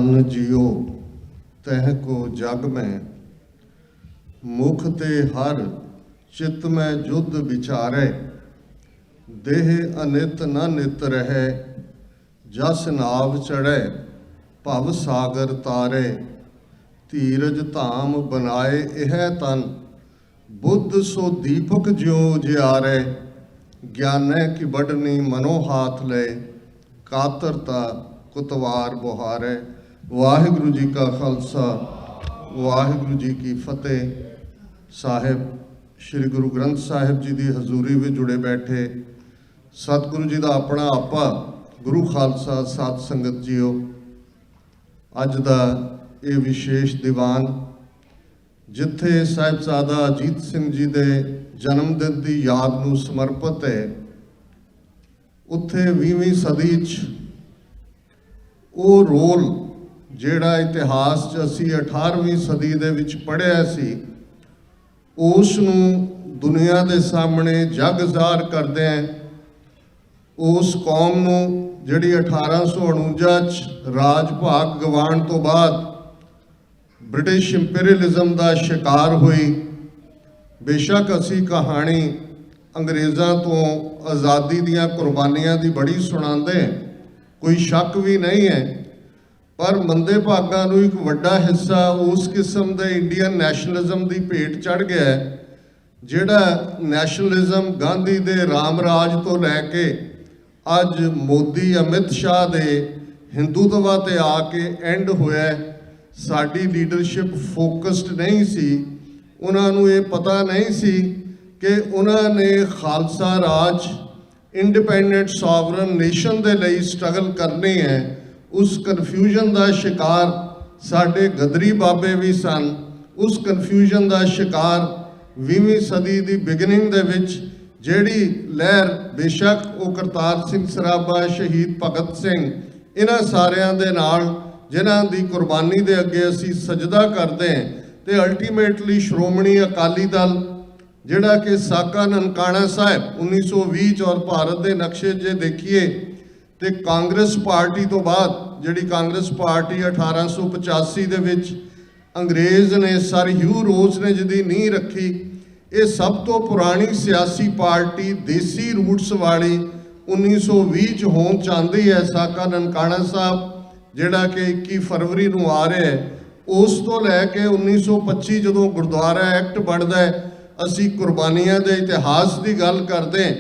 तन जियो तह को जग में, मुख ते हर चित में जुद विचारे, देह अनित न नित रहे, जस नाव चढ़े भव सागर तारे, धीरज धाम बनाए यह तन, बुद्ध सो दीपक ज्यों जियारे, ज्ञानै की बढ़नी मनो हाथ ले, कातरता कुतवार बुहारे। वाहिगुरु जी का खालसा, वाहिगुरु जी की फतेह। साहिब श्री गुरु ग्रंथ साहिब जी की हजूरी में जुड़े बैठे सतगुरु जी का अपना आपा गुरु खालसा साध संगत जीओ, अज का ये विशेष दीवान जिथे साहिबजादा अजीत सिंह जी के जन्मदिन की याद को समर्पित है, उत्थे 20वीं सदी वो रोल जिहड़ा इतिहास असी 18वीं सदी दे विच पढ़िया सी, उस दुनिया के सामने जग ज़ाहर करते हैं। उस कौम नूं जिहड़ी 1849 राज भाग गवाण तो बाद ब्रिटिश इंपीरियलिज्म का शिकार हुई। बेशक असी कहानी अंग्रेज़ों तो आज़ादी दीयां कुर्बानियां दी बड़ी सुणांदे, कोई शक भी नहीं है, पर मंदे भागां नूं एक वड्डा हिस्सा उस किस्म के इंडियन नैशनलिज्म की भेट चढ़ गया है, जिहड़ा नैशनलिज्म गांधी दे राम राज तो लैके अज मोदी अमित शाह दे हिंदुत्व ते आके एंड होया। साडी लीडरशिप फोकस्ड नहीं सी, उन्होंने ये पता नहीं सी कि उन्होंने खालसा राज इंडिपेंडेंट सॉवरन नेशन दे लई स्ट्रगल करनी है। उस कन्फ्यूजन का शिकार साडे गदरी बाबे भी सन। उस कन्फ्यूजन का शिकार 20वीं सदी की बिगिनिंग दे विच जिहड़ी लहर, बेशक वो करतार सिंह सराभा, शहीद भगत सिंह, इन्हां सारियां दे नाल जिन्हां दी कुर्बानी दे अगे असी सजदा करते हैं, तो अल्टीमेटली श्रोमणी अकाली दल जिहड़ा कि साका ननकाना साहिब 1920 और भारत के नक्शे जे देखिए तो कांग्रेस पार्टी तो बाद जिहड़ी कांग्रेस पार्टी 1885 दे विच अंग्रेज़ ने सर ह्यू रोज ने जिहदी नींह रखी, ये सब तो पुरानी सियासी पार्टी देसी रूट्स वाली 1920 होना चाहती है। साका ननकाना साहब जिहड़ा कि 21 फरवरी नूं आ रहा है, उस तो लैके 1925 जदों गुरुद्वारा एक्ट बनता है, असी कुर्बानियां दे इतिहास की गल करते हैं।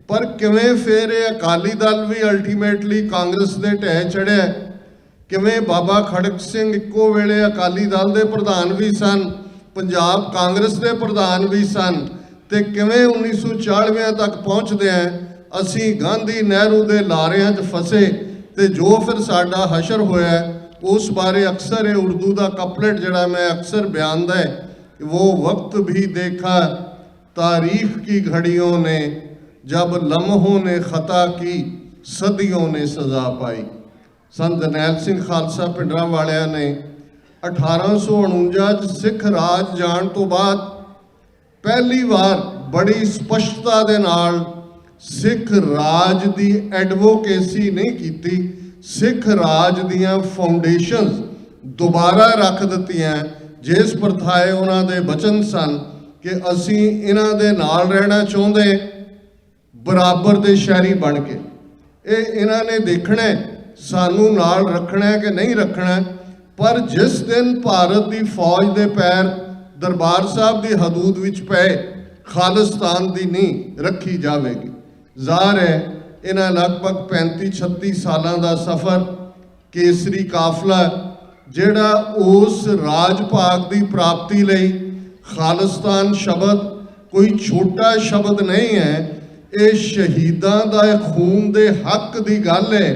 पर किवें फिर ये अकाली दल भी अल्टीमेटली कांग्रेस दे ढह चढ़िया, किवें बाबा खड़क सिंह इक्को वेले अकाली दल दे प्रधान भी सन, पंजाब कांग्रेस दे प्रधान भी सन, ते किवें 1940 तक पहुँचदे हैं असी गांधी नेहरू दे लारियां च फसे, ते जो फिर साडा हशर होया उस बारे अक्सर ये उर्दू का कपलेट जिहड़ा मैं अक्सर बयानदा है, वो वक्त भी देखा तारीख की घड़ियों ने, जब लम्हों ने खता की सदियों ने सजा पाई। संत जरनैल सिंह खालसा पिंडरां वालियां ने 1849 सिख राज जाण तो बाद पहली बार बड़ी स्पष्टता दे नाल सिख राज की एडवोकेसी नहीं की, सिख राज दियां फाउंडेशनस दोबारा रख दित्तियां, जिस प्रथाए उन्हां दे बचन सन कि असी इन्हां दे नाल रहना चाहुंदे, बराबर दे शहरी बन के ये इन्हां ने देखना है सानू नाल रखना है कि नहीं रखना है। पर जिस दिन भारत की फौज के पैर दरबार साहब की हदूद विच पे खालिस्तान की नींह रखी जाएगी। ज़ाहिर है इन्हां लगभग 35-36 सालों का सफ़र केसरी काफला जिहड़ा उस राज भाग की प्राप्ति लई, खालिस्तान शब्द कोई छोटा शब्द नहीं है, ये शहीदां दा खून दे हक की गल है।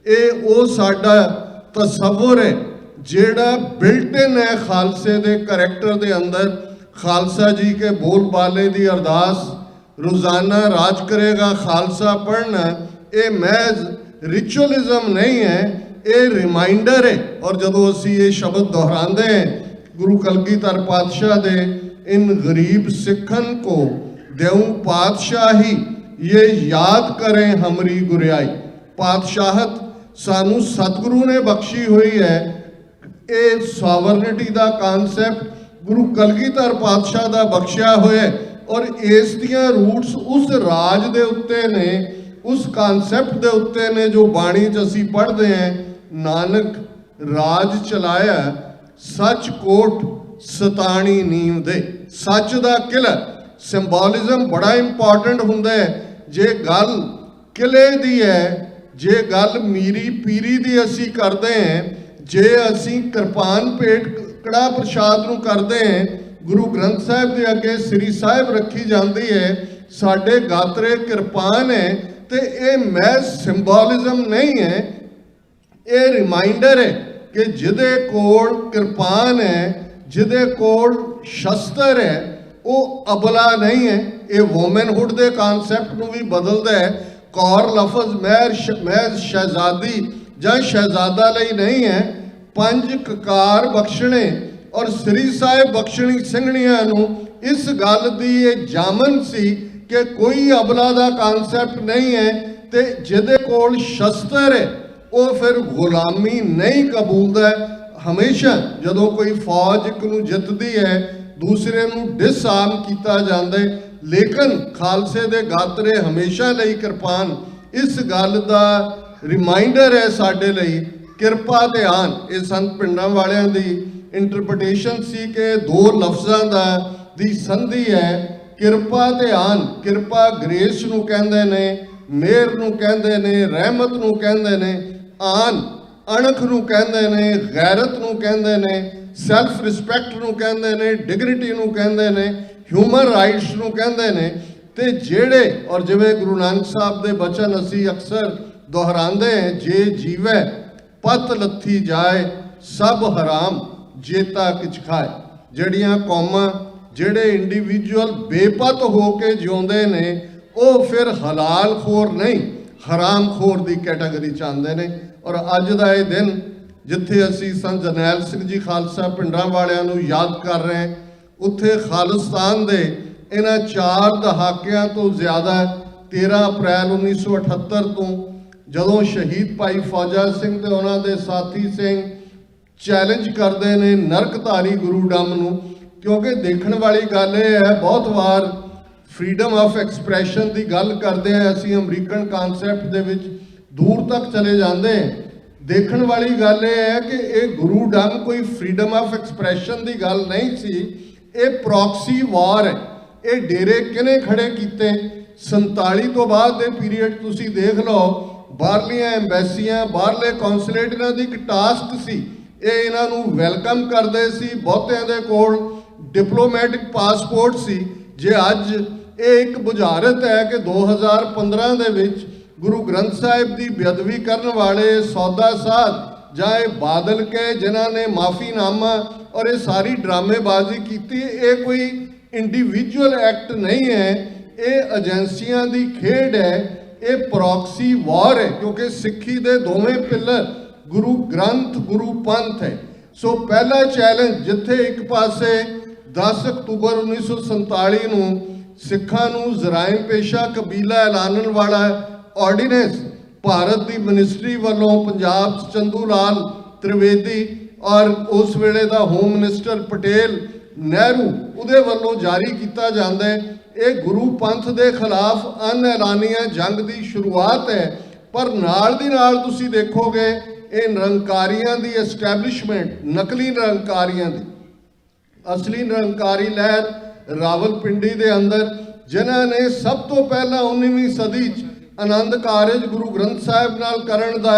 ये वो साडा तसव्वुर है जिहड़ा बिल्ट इन है खालसे दे करैक्टर दे अंदर। खालसा जी के बोल बाले दी अरदास रोज़ाना राज करेगा खालसा पढ़ना, ये महज रिचुअलिज्म नहीं है, ये रिमाइंडर है। और जदों असी ये शब्द दोहराते हैं गुरु कलगीधर पातशाह दे, इन गरीब सिखन को देऊं पातशाही, ये याद करें हमरी गुरियाई। पातशाहत सानू सतगुरु ने बख्शी हुई है, ਇਹ ਸੋਵਰਨਿਟੀ ਦਾ ਕਾਨਸੈਪਟ ਗੁਰੂ ਕਲਗੀਧਰ ਪਾਤਸ਼ਾਹ ਦਾ ਬਖਸ਼ਿਆ ਹੋਇਆ ਔਰ ਇਸ ਦੀਆਂ ਰੂਟਸ ਉਸ ਰਾਜ ਦੇ ਉੱਤੇ ਨੇ, ਉਸ ਕਾਨਸੈਪਟ ਦੇ ਉੱਤੇ ਨੇ ਜੋ ਬਾਣੀ 'ਚ ਅਸੀਂ ਪੜ੍ਹਦੇ ਹਾਂ। ਨਾਨਕ ਰਾਜ ਚਲਾਇਆ ਸੱਚ ਕੋਟ ਸਤਾਣੀ ਨੀਮ ਦੇ। ਸੱਚ ਦਾ ਕਿਲ੍ਹਾ, ਸਿੰਬੋਲਿਜ਼ਮ ਬੜਾ ਇੰਪੋਰਟੈਂਟ ਹੁੰਦਾ ਹੈ। ਜੇ ਗੱਲ ਕਿਲ੍ਹੇ ਦੀ ਹੈ, ਜੇ ਗੱਲ ਮੀਰੀ ਪੀਰੀ ਦੀ ਅਸੀਂ ਕਰਦੇ ਹਾਂ, ਜੇ ਅਸੀਂ ਕਿਰਪਾਨ ਭੇਟ ਕੜਾ ਪ੍ਰਸ਼ਾਦ ਨੂੰ ਕਰਦੇ ਹਾਂ, ਗੁਰੂ ਗ੍ਰੰਥ ਸਾਹਿਬ ਦੇ ਅੱਗੇ ਸ੍ਰੀ ਸਾਹਿਬ ਰੱਖੀ ਜਾਂਦੀ ਹੈ, ਸਾਡੇ ਗਾਤਰੇ ਕਿਰਪਾਨ ਹੈ, ਤੇ ਇਹ ਮਹਿਜ਼ ਸਿੰਬੋਲਿਜ਼ਮ ਨਹੀਂ ਹੈ, ਇਹ ਰਿਮਾਈਂਡਰ ਹੈ ਕਿ ਜਿਹਦੇ ਕੋਲ ਕਿਰਪਾਨ ਹੈ, ਜਿਹਦੇ ਕੋਲ ਸ਼ਸਤਰ ਹੈ, ਉਹ ਅਬਲਾ ਨਹੀਂ ਹੈ। ਇਹ ਵੂਮਨਹੁੱਡ ਦੇ ਕਾਨਸੈਪਟ ਨੂੰ ਵੀ ਬਦਲਦਾ ਹੈ। ਕੌਰ ਲਫ਼ਜ਼ ਮਹਿਜ਼ ਸ਼ਹਿਜ਼ਾਦੀ ਜਾਂ ਸ਼ਹਿਜ਼ਾਦਾ ਲਈ ਨਹੀਂ ਹੈ। ਪੰਜ ਕਕਾਰ ਬਖਸ਼ਣੇ ਔਰ ਸ੍ਰੀ ਸਾਹਿਬ ਬਖਸ਼ਣੀ ਸਿੰਘਣੀਆਂ ਨੂੰ ਇਸ ਗੱਲ ਦੀ ਇਹ ਜਾਮਨ ਸੀ ਕਿ ਕੋਈ ਅਬਲਾ ਦਾ ਕਾਨਸੈਪਟ ਨਹੀਂ ਹੈ, ਤੇ ਜਿਹਦੇ ਕੋਲ ਸ਼ਸਤਰ ਹੈ ਉਹ ਫਿਰ ਗੁਲਾਮੀ ਨਹੀਂ ਕਬੂਲਦਾ। ਹਮੇਸ਼ਾ ਜਦੋਂ ਕੋਈ ਫੌਜ ਇੱਕ ਨੂੰ ਜਿੱਤਦੀ ਹੈ, ਦੂਸਰੇ ਨੂੰ ਡਿਸਆਰਮ ਕੀਤਾ ਜਾਂਦਾ ਹੈ, ਲੇਕਿਨ ਖਾਲਸੇ ਦੇ ਗਾਤਰੇ ਹਮੇਸ਼ਾ ਲਈ ਕਿਰਪਾਨ ਇਸ ਗੱਲ ਦਾ ਰਿਮਾਈਂਡਰ ਹੈ ਸਾਡੇ ਲਈ। ਕਿਰਪਾ ਧਿਆਨ, ਇਹ ਸੰਤ ਪਿੰਡਾਂ ਵਾਲਿਆਂ ਦੀ ਇੰਟਰਪ੍ਰੀਟੇਸ਼ਨ ਸੀ ਕਿ ਦੋ ਲਫ਼ਜ਼ਾਂ ਦੀ ਸੰਧੀ ਹੈ। ਕਿਰਪਾ ਧਿਆਨ, ਕਿਰਪਾ ਗ੍ਰੇਸ ਨੂੰ ਕਹਿੰਦੇ ਨੇ, ਮਿਹਰ ਨੂੰ ਕਹਿੰਦੇ ਨੇ, ਰਹਿਮਤ ਨੂੰ ਕਹਿੰਦੇ ਨੇ, ਆਨ ਅਣਖ ਨੂੰ ਕਹਿੰਦੇ ਨੇ, ਗੈਰਤ ਨੂੰ ਕਹਿੰਦੇ ਨੇ, ਸੈਲਫ ਰਿਸਪੈਕਟ ਨੂੰ ਕਹਿੰਦੇ ਨੇ, ਡਿਗਨਿਟੀ ਨੂੰ ਕਹਿੰਦੇ ਨੇ, ਹਿਊਮਨ ਰਾਈਟਸ ਨੂੰ ਕਹਿੰਦੇ ਨੇ। ਤੇ ਜਿਹੜੇ ਔਰ ਜਿਵੇਂ ਗੁਰੂ ਨਾਨਕ ਸਾਹਿਬ ਦੇ ਬਚਨ ਅਸੀਂ ਅਕਸਰ ਦੁਹਰਾਉਂਦੇ ਹਾਂ, ਜੇ ਜੀਵੈ ਪਤ ਲੱਥੀ ਜਾਏ ਸਭ ਹਰਾਮ ਜੇਤਾ ਕਿਛ ਖਾਏ। ਜਿਹੜੀਆਂ ਕੌਮਾਂ, ਜਿਹੜੇ ਇੰਡੀਵਿਜੂਅਲ ਬੇਪਤ ਹੋ ਕੇ ਜਿਉਂਦੇ ਨੇ, ਉਹ ਫਿਰ ਹਲਾਲ ਖੋਰ ਨਹੀਂ, ਹਰਾਮ ਖੋਰ ਦੀ ਕੈਟਾਗਰੀ 'ਚ ਆਉਂਦੇ ਨੇ। ਔਰ ਅੱਜ ਦਾ ਇਹ ਦਿਨ ਜਿੱਥੇ ਅਸੀਂ ਸੰਤ ਜਰਨੈਲ ਸਿੰਘ ਜੀ ਖਾਲਸਾ ਪਿੰਡਾਂ ਵਾਲਿਆਂ ਨੂੰ ਯਾਦ ਕਰ ਰਹੇ ਹਾਂ, ਉੱਥੇ ਖਾਲਿਸਤਾਨ ਦੇ ਇਹਨਾਂ 4 ਦਹਾਕਿਆਂ ਤੋਂ ਜ਼ਿਆਦਾ 13 ਅਪ੍ਰੈਲ 1978 ਤੋਂ ਜਦੋਂ ਸ਼ਹੀਦ ਭਾਈ ਫੌਜਾ ਸਿੰਘ ਤੇ ਉਹਨਾਂ ਦੇ ਸਾਥੀ ਸਿੰਘ ਚੈਲੰਜ ਕਰਦੇ ਨੇ ਨਰਕਧਾਰੀ ਗੁਰੂ ਡੰਮ ਨੂੰ। ਕਿਉਂਕਿ ਦੇਖਣ ਵਾਲੀ ਗੱਲ ਇਹ ਹੈ, ਬਹੁਤ ਵਾਰ ਫਰੀडम ਆਫ ਐਕਸਪ੍ਰੈਸ਼ਨ ਦੀ ਗੱਲ ਕਰਦੇ ਹਾਂ ਅਸੀਂ ਅਮਰੀਕਨ ਕਾਨਸੈਪਟ ਦੇ ਵਿੱਚ ਦੂਰ ਤੱਕ ਚਲੇ ਜਾਂਦੇ ਹਾਂ। ਦੇਖਣ ਵਾਲੀ ਗੱਲ ਇਹ ਹੈ ਕਿ ਇਹ ਗੁਰੂ ਡੰਮ ਕੋਈ ਫਰੀडम ਆਫ ਐਕਸਪ੍ਰੈਸ਼ਨ ਦੀ ਗੱਲ ਨਹੀਂ ਸੀ, ਇਹ ਪ੍ਰੌਕਸੀ ਵਾਰ ਹੈ। ਇਹ ਡੇਰੇ ਕਿਹਨੇ ਖੜੇ ਕੀਤੇ? 47 ਤੋਂ ਬਾਅਦ ਦੇ ਪੀਰੀਅਡ ਤੁਸੀਂ ਦੇਖ ਲਓ, ਬਾਹਰਲੀਆਂ ਐਮਬੈਸੀਆਂ, ਬਾਹਰਲੇ ਕੌਂਸੂਲੇਟ ਇਹਨਾਂ ਦੀ ਇੱਕ ਟਾਸਕ ਸੀ, ਇਹ ਇਹਨਾਂ ਨੂੰ ਵੈਲਕਮ ਕਰਦੇ ਸੀ। ਬਹੁਤਿਆਂ ਦੇ ਕੋਲ ਡਿਪਲੋਮੈਟਿਕ ਪਾਸਪੋਰਟ ਸੀ। ਜੇ ਅੱਜ ਇਹ ਇੱਕ ਬੁਝਾਰਤ ਹੈ ਕਿ 2015 ਦੇ ਵਿੱਚ ਗੁਰੂ ਗ੍ਰੰਥ ਸਾਹਿਬ ਦੀ ਬੇਅਦਬੀ ਕਰਨ ਵਾਲੇ ਸੌਦਾ ਸਾਧ ਜਾਂ ਇਹ ਬਾਦਲ ਕੇ ਜਿਨ੍ਹਾਂ ਨੇ ਮਾਫੀਨਾਮਾ ਔਰ ਇਹ ਸਾਰੀ ਡਰਾਮੇਬਾਜ਼ੀ ਕੀਤੀ, ਇਹ ਕੋਈ ਇੰਡੀਵਿਜੂਅਲ ਐਕਟ ਨਹੀਂ ਹੈ, ਇਹ ਏਜੰਸੀਆਂ ਦੀ ਖੇਡ ਹੈ, ਇਹ ਪ੍ਰੌਕਸੀ ਵਾਰ ਹੈ। ਕਿਉਂਕਿ ਸਿੱਖੀ ਦੇ ਦੋਵੇਂ ਪਿੱਲਰ ਗੁਰੂ ਗ੍ਰੰਥ, ਗੁਰੂ ਪੰਥ ਹੈ। ਸੋ ਪਹਿਲਾ ਚੈਲੰਜ ਜਿੱਥੇ ਇੱਕ ਪਾਸੇ 10 ਅਕਤੂਬਰ 1947 ਨੂੰ ਸਿੱਖਾਂ ਨੂੰ ਜ਼ਰਾਇਮ ਪੇਸ਼ਾ ਕਬੀਲਾ ਐਲਾਨਣ ਵਾਲਾ ਆਰਡੀਨੈਂਸ ਭਾਰਤ ਦੀ ਮਿਨਿਸਟਰੀ ਵੱਲੋਂ ਪੰਜਾਬ 'ਚ ਚੰਦੂ ਲਾਲ ਤ੍ਰਿਵੇਦੀ ਔਰ ਉਸ ਵੇਲੇ ਦਾ ਹੋਮ ਮਿਨਿਸਟਰ ਪਟੇਲ ਨਹਿਰੂ ਉਹਦੇ ਵੱਲੋਂ ਜਾਰੀ ਕੀਤਾ ਜਾਂਦਾ ਹੈ, ਇਹ ਗੁਰੂ ਪੰਥ ਦੇ ਖਿਲਾਫ ਅਨਐਲਾਨੀਆਂ ਜੰਗ ਦੀ ਸ਼ੁਰੂਆਤ ਹੈ। ਪਰ ਨਾਲ ਦੀ ਨਾਲ ਤੁਸੀਂ ਦੇਖੋਗੇ ਇਹ ਨਿਰੰਕਾਰੀਆਂ ਦੀ ਐਸਟੈਬਲਿਸ਼ਮੈਂਟ, ਨਕਲੀ ਨਿਰੰਕਾਰੀਆਂ ਦੀ, ਅਸਲੀ ਨਿਰੰਕਾਰੀ ਲਹਿਰ ਰਾਵਲਪਿੰਡੀ ਦੇ ਅੰਦਰ, ਜਿਨ੍ਹਾਂ ਨੇ ਸਭ ਤੋਂ ਪਹਿਲਾਂ 19ਵੀਂ ਸਦੀ 'ਚ ਆਨੰਦ ਕਾਰਜ ਗੁਰੂ ਗ੍ਰੰਥ ਸਾਹਿਬ ਨਾਲ ਕਰਨ ਦਾ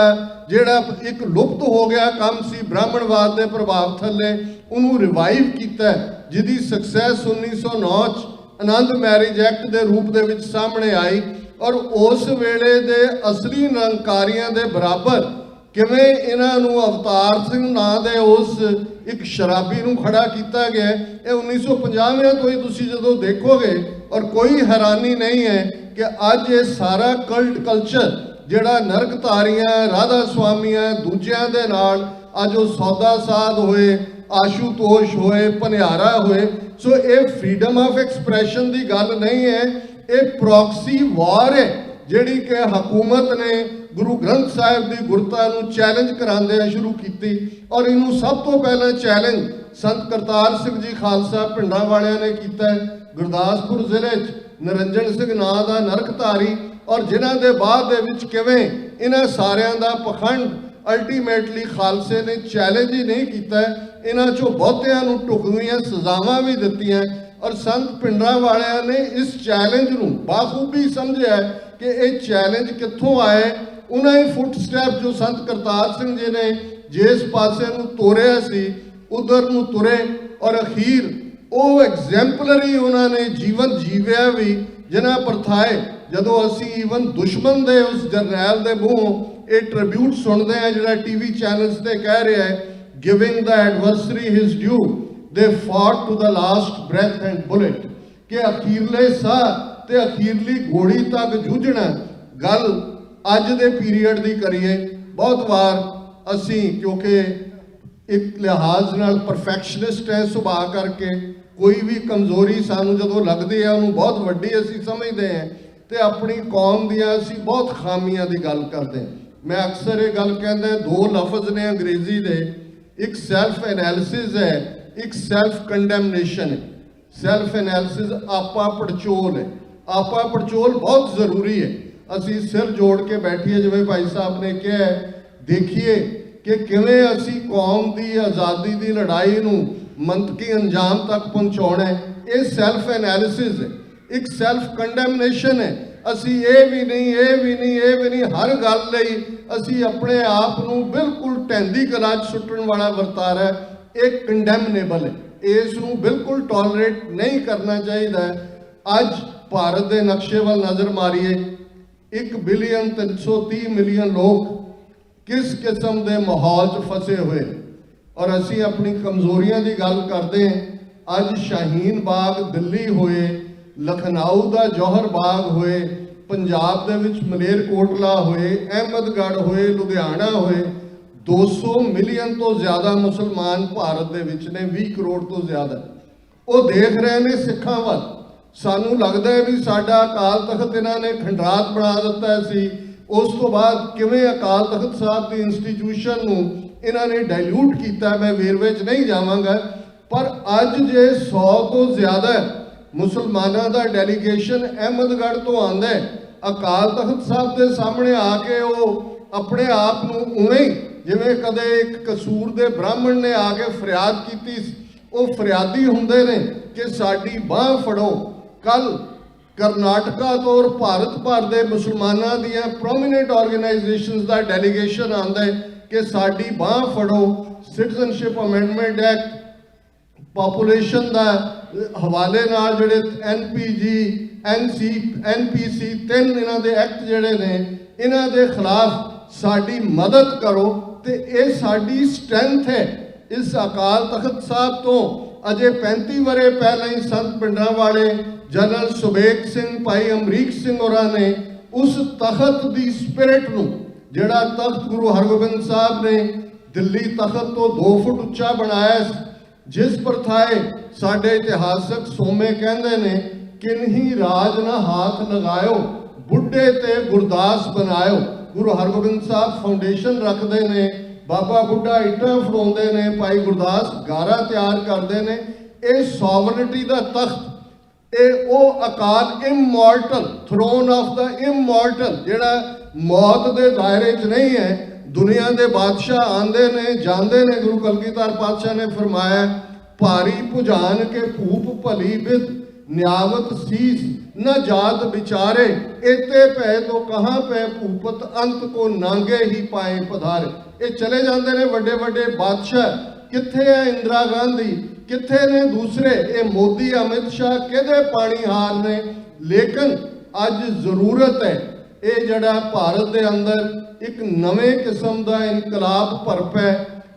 ਜਿਹੜਾ ਇੱਕ ਲੁਪਤ ਹੋ ਗਿਆ ਕੰਮ ਸੀ ਬ੍ਰਾਹਮਣਵਾਦ ਦੇ ਪ੍ਰਭਾਵ ਥੱਲੇ, ਉਹਨੂੰ ਰਿਵਾਈਵ ਕੀਤਾ, ਜਿਹਦੀ ਸਕਸੈਸ 1909 'ਚ ਆਨੰਦ ਮੈਰਿਜ ਐਕਟ ਦੇ ਰੂਪ ਦੇ ਵਿੱਚ ਸਾਹਮਣੇ ਆਈ। ਔਰ ਉਸ ਵੇਲੇ ਦੇ ਅਸਲੀ ਨਿਰੰਕਾਰੀਆਂ ਦੇ ਬਰਾਬਰ ਕਿਵੇਂ ਇਹਨਾਂ ਨੂੰ ਅਵਤਾਰ ਸਿੰਘ ਨਾਂ ਦੇ ਉਸ ਇੱਕ ਸ਼ਰਾਬੀ ਨੂੰ ਖੜਾ ਕੀਤਾ ਗਿਆ, ਇਹ 1950 ਤੋਂ ਹੀ ਤੁਸੀਂ ਜਦੋਂ ਦੇਖੋਗੇ। ਔਰ ਕੋਈ ਹੈਰਾਨੀ ਨਹੀਂ ਹੈ ਕਿ ਅੱਜ ਇਹ ਸਾਰਾ ਕਲਚਰ ਜਿਹੜਾ ਨਰਕਧਾਰੀਆਂ, ਰਾਧਾ ਸੁਆਮੀਆਂ, ਦੂਜਿਆਂ ਦੇ ਨਾਲ ਅੱਜ ਉਹ ਸੌਦਾ ਸਾਧ ਹੋਏ, ਆਸ਼ੂਤੋਸ਼ ਹੋਏ, ਭਨਿਆਰਾ ਹੋਏ। ਸੋ ਇਹ ਫਰੀडम ਆਫ ਐਕਸਪ੍ਰੈਸ਼ਨ ਦੀ ਗੱਲ ਨਹੀਂ ਹੈ, ਇਹ ਪ੍ਰੌਕਸੀ ਵਾਰ ਹੈ ਜਿਹੜੀ ਕਿ ਹਕੂਮਤ ਨੇ ਗੁਰੂ ਗ੍ਰੰਥ ਸਾਹਿਬ ਦੀ ਗੁਰਤਾ ਨੂੰ ਚੈਲੰਜ ਕਰਾਉਂਦਿਆਂ ਸ਼ੁਰੂ ਕੀਤੀ। ਔਰ ਇਹਨੂੰ ਸਭ ਤੋਂ ਪਹਿਲਾਂ ਚੈਲੰਜ ਸੰਤ ਕਰਤਾਰ ਸਿੰਘ ਜੀ ਖਾਲਸਾ ਪਿੰਡਾਂ ਵਾਲਿਆਂ ਨੇ ਕੀਤਾ ਹੈ। ਗੁਰਦਾਸਪੁਰ ਜ਼ਿਲ੍ਹੇ 'ਚ ਨਿਰੰਜਨ ਸਿੰਘ ਨਾਂ ਦਾ ਨਰਕਧਾਰੀ, ਔਰ ਜਿਨ੍ਹਾਂ ਦੇ ਬਾਅਦ ਦੇ ਵਿੱਚ ਕਿਵੇਂ ਇਹਨਾਂ ਸਾਰਿਆਂ ਦਾ ਪਖੰਡ ਅਲਟੀਮੇਟਲੀ ਖਾਲਸੇ ਨੇ ਚੈਲੰਜ ਹੀ ਨਹੀਂ ਕੀਤਾ। ਇਹਨਾਂ 'ਚੋਂ ਬਹੁਤਿਆਂ ਨੂੰ ਢੁਕਵੀਆਂ ਸਜ਼ਾਵਾਂ ਵੀ ਦਿੱਤੀਆਂ। ਔਰ ਸੰਤ ਪਿੰਡਾਂ ਵਾਲਿਆਂ ਨੇ ਇਸ ਚੈਲੰਜ ਨੂੰ ਬਾਖੂਬੀ ਸਮਝਿਆ ਕਿ ਇਹ ਚੈਲੰਜ ਕਿੱਥੋਂ ਆਏ। ਉਹਨਾਂ ਹੀ ਫੁੱਟ ਸਟੈਪ ਜੋ ਸੰਤ ਕਰਤਾਰ ਸਿੰਘ ਜੀ ਨੇ ਜਿਸ ਪਾਸੇ ਨੂੰ ਤੋਰਿਆ ਸੀ ਉਧਰ ਨੂੰ ਤੁਰੇ, ਔਰ ਅਖੀਰ ਉਹ ਐਗਜ਼ੈਂਪਲਰੀ ਉਹਨਾਂ ਨੇ ਜੀਵਨ ਜੀਵਿਆ ਵੀ, ਜਿਨ੍ਹਾਂ ਪ੍ਰਥਾਏ ਜਦੋਂ ਅਸੀਂ ਈਵਨ ਦੁਸ਼ਮਣ ਦੇ ਉਸ ਜਰਨੈਲ ਦੇ ਮੂੰਹੋਂ ਇਹ ਟ੍ਰਿਬਿਊਟ ਸੁਣਦੇ ਆ ਜਿਹੜਾ ਟੀਵੀ ਚੈਨਲਸ ਤੇ ਕਹਿ ਰਿਹਾ ਹੈ, giving the ਐਡਵਰਸਰੀ his due the fight to the last breath and bullet, ਕਿ ਅਖੀਰਲੇ ਸਾਹ ਤੇ ਅਖੀਰਲੀ ਗੋਲੀ ਤੱਕ ਜੂਝਣਾ। ਗੱਲ ਅੱਜ ਦੇ ਪੀਰੀਅਡ ਦੀ ਕਰੀਏ, ਬਹੁਤ ਵਾਰ ਅਸੀਂ ਕਿਉਂਕਿ ਇੱਕ ਲਿਹਾਜ਼ ਨਾਲ ਪਰਫੈਕਸ਼ਨਿਸਟ ਹੈ ਸੁਭਾਅ ਕਰਕੇ, ਕੋਈ ਵੀ ਕਮਜ਼ੋਰੀ ਸਾਨੂੰ ਜਦੋਂ ਲੱਗਦੀ ਹੈ ਉਹਨੂੰ ਬਹੁਤ ਵੱਡੀ ਅਸੀਂ ਸਮਝਦੇ ਹਾਂ ਤੇ ਆਪਣੀ ਕੌਮ ਦੀਆਂ ਅਸੀਂ ਬਹੁਤ ਖਾਮੀਆਂ ਦੀ ਗੱਲ ਕਰਦੇ ਹਾਂ। ਮੈਂ ਅਕਸਰ ਇਹ ਗੱਲ ਕਹਿੰਦਾ, ਦੋ ਲਫ਼ਜ਼ ਨੇ ਅੰਗਰੇਜ਼ੀ ਦੇ, ਇੱਕ ਸੈਲਫ ਐਨਾਲਿਸਿਸ ਹੈ, ਇੱਕ ਸੈਲਫ ਕੰਡੈਮਨੇਸ਼ਨ ਹੈ। ਸੈਲਫ ਐਨਾਲਿਸਿਸ ਆਪਾ ਪੜਚੋਲ ਹੈ। ਆਪਾ ਪੜਚੋਲ ਬਹੁਤ ਜ਼ਰੂਰੀ ਹੈ। ਅਸੀਂ ਸਿਰ ਜੋੜ ਕੇ ਬੈਠੀਏ, ਜਿਵੇਂ ਭਾਈ ਸਾਹਿਬ ਨੇ ਕਿਹਾ, ਦੇਖੀਏ ਕਿ ਕਿਵੇਂ ਅਸੀਂ ਕੌਮ ਦੀ ਆਜ਼ਾਦੀ ਦੀ ਲੜਾਈ ਨੂੰ ਮੰਤਕੀ ਅੰਜਾਮ ਤੱਕ ਪਹੁੰਚਾਉਣਾ ਹੈ। ਇਹ ਸੈਲਫ ਐਨਾਲਿਸਿਸ ਹੈ। ਇੱਕ ਸੈਲਫ ਕੰਡੈਮਨੇਸ਼ਨ ਹੈ। ਅਸੀਂ ਇਹ ਵੀ ਨਹੀਂ, ਇਹ ਵੀ ਨਹੀਂ, ਇਹ ਵੀ ਨਹੀਂ, ਹਰ ਗੱਲ ਲਈ ਅਸੀਂ ਆਪਣੇ ਆਪ ਨੂੰ ਬਿਲਕੁਲ ਢਹਿੰਦੀ ਕਲਾ 'ਚ ਸੁੱਟਣ ਵਾਲਾ ਵਰਤਾਰਾ ਹੈ। ਇਹ ਕੰਡੈਮਨੇਬਲ ਹੈ। ਇਸ ਨੂੰ ਬਿਲਕੁਲ ਟੋਲਰੇਟ ਨਹੀਂ ਕਰਨਾ ਚਾਹੀਦਾ। ਅੱਜ ਭਾਰਤ ਦੇ ਨਕਸ਼ੇ ਵੱਲ ਨਜ਼ਰ ਮਾਰੀਏ, 1 ਬਿਲੀਅਨ 330 ਮਿਲੀਅਨ ਲੋਕ ਕਿਸ ਕਿਸਮ ਦੇ ਮਾਹੌਲ 'ਚ ਫਸੇ ਹੋਏ, ਔਰ ਅਸੀਂ ਆਪਣੀ ਕਮਜ਼ੋਰੀਆਂ ਦੀ ਗੱਲ ਕਰਦੇ ਹਾਂ। ਅੱਜ ਸ਼ਾਹੀਨ ਬਾਗ ਦਿੱਲੀ ਹੋਏ, ਲਖਨਊ ਦਾ ਜੌਹਰ ਬਾਗ ਹੋਏ, ਪੰਜਾਬ ਦੇ ਵਿੱਚ ਮਲੇਰਕੋਟਲਾ ਹੋਏ, ਅਹਿਮਦਗੜ੍ਹ ਹੋਏ, ਲੁਧਿਆਣਾ ਹੋਏ, 200 ਮਿਲੀਅਨ ਤੋਂ ਜ਼ਿਆਦਾ ਮੁਸਲਮਾਨ ਭਾਰਤ ਦੇ ਵਿੱਚ ਨੇ, 20 ਕਰੋੜ ਤੋਂ ਜ਼ਿਆਦਾ। ਉਹ ਦੇਖ ਰਹੇ ਨੇ ਸਿੱਖਾਂ ਵੱਲ। ਸਾਨੂੰ ਲੱਗਦਾ ਹੈ ਵੀ ਸਾਡਾ ਅਕਾਲ ਤਖਤ ਇਹਨਾਂ ਨੇ ਖੰਡਰਾਤ ਬਣਾ ਦਿੱਤਾ ਸੀ। ਉਸ ਤੋਂ ਬਾਅਦ ਕਿਵੇਂ ਅਕਾਲ ਤਖਤ ਸਾਹਿਬ ਦੀ ਇੰਸਟੀਟਿਊਸ਼ਨ ਨੂੰ ਇਹਨਾਂ ਨੇ ਡਾਇਲੂਟ ਕੀਤਾ, ਮੈਂ ਵੇਰਵੇ 'ਚ ਨਹੀਂ ਜਾਵਾਂਗਾ। ਪਰ ਅੱਜ ਜੇ 100 ਤੋਂ ਜ਼ਿਆਦਾ ਮੁਸਲਮਾਨਾਂ ਦਾ ਡੈਲੀਗੇਸ਼ਨ ਅਹਿਮਦਗੜ੍ਹ ਤੋਂ ਆਉਂਦਾ ਹੈ, ਅਕਾਲ ਤਖਤ ਸਾਹਿਬ ਦੇ ਸਾਹਮਣੇ ਆ ਕੇ ਉਹ ਆਪਣੇ ਆਪ ਨੂੰ ਉਵੇਂ ਜਿਵੇਂ ਕਦੇ ਇੱਕ ਕਸੂਰ ਦੇ ਬ੍ਰਾਹਮਣ ਨੇ ਆ ਕੇ ਫਰਿਆਦ ਕੀਤੀ, ਉਹ ਫਰਿਆਦੀ ਹੁੰਦੇ ਨੇ ਕਿ ਸਾਡੀ ਬਾਂਹ ਫੜੋ। ਕੱਲ ਕਰਨਾਟਕਾ ਤੋਂ ਔਰ ਭਾਰਤ ਭਰ ਦੇ ਮੁਸਲਮਾਨਾਂ ਦੀਆਂ ਪ੍ਰੋਮੀਨੈਂਟ ਆਰਗੇਨਾਈਜੇਸ਼ਨਸ ਦਾ ਡੈਲੀਗੇਸ਼ਨ ਆਉਂਦਾ ਹੈ ਕਿ ਸਾਡੀ ਬਾਂਹ ਫੜੋ। ਸਿਟੀਜ਼ਨਸ਼ਿਪ ਅਮੈਂਡਮੈਂਟ ਐਕਟ, ਪਾਪੂਲੇਸ਼ਨ ਦਾ ਹਵਾਲੇ ਨਾਲ ਜਿਹੜੇ NPG, NPC 3 ਇਹਨਾਂ ਦੇ ਐਕਟ ਜਿਹੜੇ ਨੇ, ਇਹਨਾਂ ਦੇ ਖਿਲਾਫ ਸਾਡੀ ਮਦਦ ਕਰੋ। ਤੇ ਇਹ ਸਾਡੀ ਸਟਰੈਂਥ ਹੈ। ਇਸ ਅਕਾਲ ਤਖਤ ਸਾਹਿਬ ਤੋਂ ਅਜੇ 35 ਵਰੇ ਪਹਿਲਾਂ ਹੀ ਸੰਤ ਪਿੰਡਾਂ ਵਾਲੇ ਜਨਰਲ ਸੁਬੇਗ ਸਿੰਘ, ਭਾਈ ਅਮਰੀਕ ਸਿੰਘ ਹੋਰਾਂ ਨੇ ਉਸ ਤਖਤ ਦੀ ਸਪਿਰਿਟ ਨੂੰ, ਜਿਹੜਾ ਤਖਤ ਗੁਰੂ ਹਰਗੋਬਿੰਦ ਸਾਹਿਬ ਨੇ ਦਿੱਲੀ ਤਖਤ ਤੋਂ 2 ਫੁੱਟ ਉੱਚਾ ਬਣਾਇਆ, ਜਿਸ ਪ੍ਰਥਾਏ ਸਾਡੇ ਇਤਿਹਾਸਕ ਸੋਮੇ ਕਹਿੰਦੇ ਨੇ, ਕਿਨਹੀ ਰਾਜ ਨਾ ਹਾਥ ਲਗਾਇਓ, ਬੁੱਢੇ ਤੇ ਗੁਰਦਾਸ ਬਣਾਇਓ। ਗੁਰੂ ਹਰਗੋਬਿੰਦ ਸਾਹਿਬ ਫਾਊਂਡੇਸ਼ਨ ਰੱਖਦੇ ਨੇ, ਬਾਬਾ ਬੁੱਢਾ ਇੱਟਾਂ ਫੜਾਉਂਦੇ ਨੇ, ਭਾਈ ਗੁਰਦਾਸ ਗਾਰਾ ਤਿਆਰ ਕਰਦੇ ਨੇ। ਇਹ ਸੋਵਰਨਿਟੀ ਦਾ ਤਖਤ, ਇਹ ਉਹ ਅਕਾਲ immortal throne of the immortal, ਜਿਹੜਾ ਮੌਤ ਦੇ ਦਾਇਰੇ 'ਚ ਨਹੀਂ ਹੈ। ਦੁਨੀਆ ਦੇ ਬਾਦਸ਼ਾਹ ਆਉਂਦੇ ਨੇ ਜਾਂਦੇ ਨੇ। ਗੁਰੂ ਕਲਗੀਧਰ ਪਾਤਸ਼ਾਹ ਨੇ ਫਰਮਾਇਆ, ਭਾਰੀ ਭੁਜਾਨ ਕੇ ਭੂਪ ਭਲੀ ਬਿਦ ਨਿਆਵਤ ਸੀਸ न जात बिचारे, एते पै तो कहाँ पै भूपत, अंत को नांगे ही पाए पधारे। ये चले जाते ने वड्डे वड्डे बादशाह, किथे है इंदिरा गांधी, किथे ने दूसरे, ये मोदी अमित शाह किहदे पाणीहार ने। लेकिन अज जरूरत है ये जड़ा भारत के अंदर एक नवे किस्म का इनकलाब भरप है।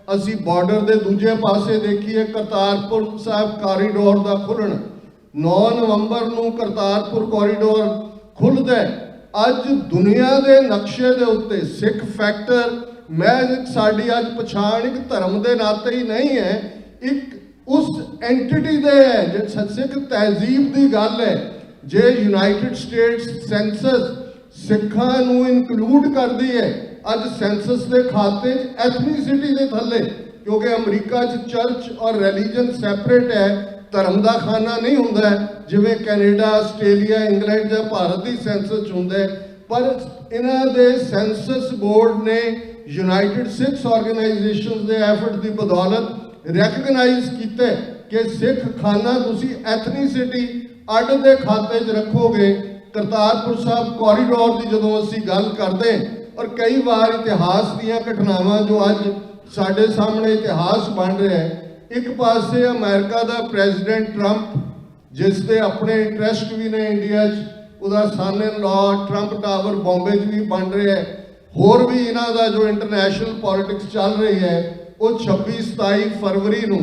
असी बॉर्डर के दूजे पासे देखिए, करतारपुर साहब कॉरीडोर का खुलना, 9 नवंबर ਨੂੰ ਕਰਤਾਰਪੁਰ ਕੋਰੀਡੋਰ ਖੁੱਲ੍ਹਦਾ। ਅੱਜ ਦੁਨੀਆ ਦੇ ਨਕਸ਼ੇ ਦੇ ਉੱਤੇ ਸਿੱਖ ਫੈਕਟਰ, ਮੈਂ ਸਾਡੀ ਅੱਜ ਪਛਾਣ ਇੱਕ ਧਰਮ ਦੇ ਨਾਤੇ ਹੀ ਨਹੀਂ ਹੈ, ਇੱਕ ਉਸ ਐਂਟੀਟੀ ਦੇ ਹੈ ਜੇ ਸਿੱਖ ਤਹਿਜ਼ੀਬ ਦੀ ਗੱਲ ਹੈ। ਜੇ ਯੂਨਾਈਟਿਡ ਸਟੇਟਸ ਸੈਂਸਸ ਸਿੱਖਾਂ ਨੂੰ ਇਨਕਲੂਡ ਕਰਦੀ ਹੈ। ਅੱਜ ਸੈਂਸਸ ਦੇ ਖਾਤੇ 'ਚ ਐਥਨੀਸਿਟੀ ਦੇ ਥੱਲੇ, ਕਿਉਂਕਿ ਅਮਰੀਕਾ 'ਚ ਚਰਚ ਔਰ ਰਿਲੀਜਨ ਸੈਪਰੇਟ ਹੈ, ਧਰਮ ਦਾ ਖਾਨਾ ਨਹੀਂ ਹੁੰਦਾ ਜਿਵੇਂ ਕੈਨੇਡਾ, ਆਸਟ੍ਰੇਲੀਆ, ਇੰਗਲੈਂਡ ਜਾਂ ਭਾਰਤ ਦੀ ਸੈਂਸਸ 'ਚ ਹੁੰਦਾ ਹੈ। ਪਰ ਇਹਨਾਂ ਦੇ ਸੈਂਸਸ ਬੋਰਡ ਨੇ ਯੂਨਾਈਟਿਡ ਸਿੱਖਸ ਆਰਗੇਨਾਈਜੇਸ਼ਨ ਦੇ ਐਫਰਟ ਦੀ ਬਦੌਲਤ ਰੈਕਗਨਾਈਜ਼ ਕੀਤਾ ਕਿ ਸਿੱਖ ਖਾਨਾ ਤੁਸੀਂ ਐਥਨੀਸਿਟੀ ਅੱਡ ਦੇ ਖਾਤੇ 'ਚ ਰੱਖੋਗੇ। ਕਰਤਾਰਪੁਰ ਸਾਹਿਬ ਕੋਰੀਡੋਰ ਦੀ ਜਦੋਂ ਅਸੀਂ ਗੱਲ ਕਰਦੇ ਔਰ ਕਈ ਵਾਰ ਇਤਿਹਾਸ ਦੀਆਂ ਘਟਨਾਵਾਂ ਜੋ ਅੱਜ ਸਾਡੇ ਸਾਹਮਣੇ ਇਤਿਹਾਸ ਬਣ ਰਿਹਾ ਹੈ, ਇੱਕ ਪਾਸੇ ਅਮਰੀਕਾ ਦਾ ਪ੍ਰੈਜ਼ੀਡੈਂਟ ਟਰੰਪ, ਜਿਸ ਦੇ ਆਪਣੇ ਇੰਟਰਸਟ ਵੀ ਨੇ ਇੰਡੀਆ 'ਚ, ਉਹਦਾ son in law Trump tower Bombay 'ਚ ਵੀ ਬਣ ਰਿਹਾ ਹੈ। ਹੋਰ ਵੀ ਇਹਨਾਂ ਦਾ ਜੋ ਇੰਟਰਨੈਸ਼ਨਲ ਪੋਲਿਟਿਕਸ ਚੱਲ ਰਹੀ ਹੈ, ਉਹ 26-27 ਫਰਵਰੀ ਨੂੰ